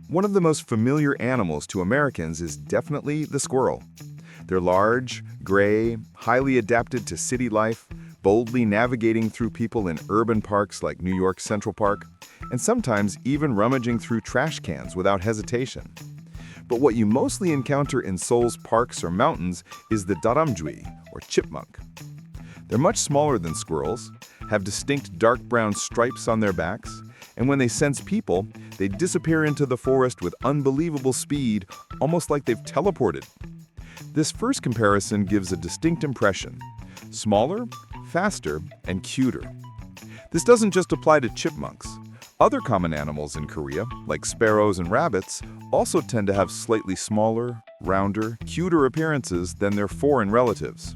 One of the most familiar animals to Americans is definitely the squirrel. They're large, gray, highly adapted to city life, boldly navigating through people in urban parks like New York Central Park, and sometimes even rummaging through trash cans without hesitation. But what you mostly encounter in Seoul's parks or mountains is the daramjwi, or chipmunk. They're much smaller than squirrels, have distinct dark brown stripes on their backs, and when they sense people, they disappear into the forest with unbelievable speed, almost like they've teleported. This first comparison gives a distinct impression: smaller, faster, and cuter. This doesn't just apply to chipmunks. Other common animals in Korea, like sparrows and rabbits, also tend to have slightly smaller, rounder, cuter appearances than their foreign relatives.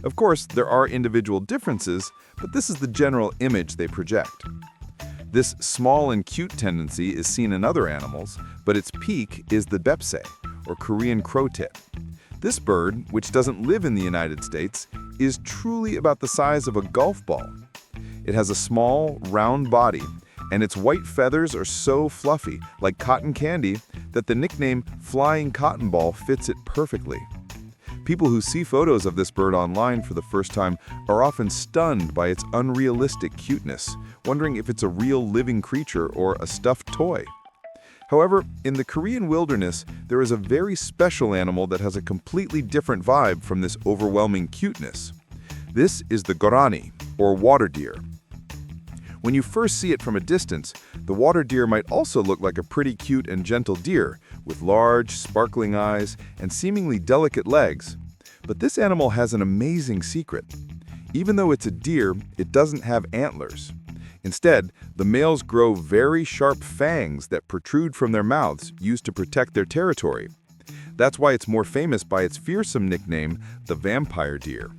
Of course, there are individual differences, but this is the general image they project. This small and cute tendency is seen in other animals, but its peak is the Baepsae, or Korean crowtit. This bird, which doesn't live in the United States, is truly about the size of a golf ball. It has a small, round body, and its white feathers are so fluffy, like cotton candy, that the nickname flying cotton ball fits it perfectly. People who see photos of this bird online for the first time are often stunned by its unrealistic cuteness, wondering if it's a real living creature or a stuffed toy. However, in the Korean wilderness, there is a very special animal that has a completely different vibe from this overwhelming cuteness. This is the Gorani, or water deer. When you first see it from a distance, the water deer might also look like a pretty cute and gentle deer, with large, sparkling eyes and seemingly delicate legs. But this animal has an amazing secret. Even though it's a deer, it doesn't have antlers. Instead, the males grow very sharp fangs that protrude from their mouths, used to protect their territory. That's why it's more famous by its fearsome nickname, the vampire deer.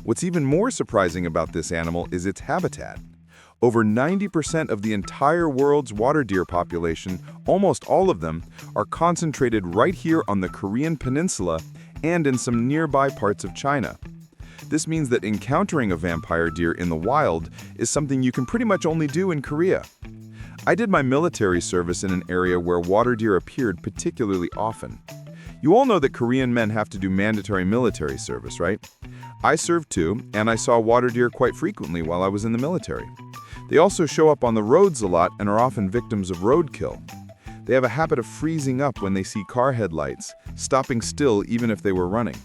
What's even more surprising about this animal is its habitat. Over 90% of the entire world's water deer population, almost all of them, are concentrated right here on the Korean peninsula and in some nearby parts of China. This means that encountering a vampire deer in the wild is something you can pretty much only do in Korea. I did my military service in an area where water deer appeared particularly often. You all know that Korean men have to do mandatory military service, right? I served too, and I saw water deer quite frequently while I was in the military. They also show up on the roads a lot and are often victims of roadkill. They have a habit of freezing up when they see car headlights, stopping still even if they were running.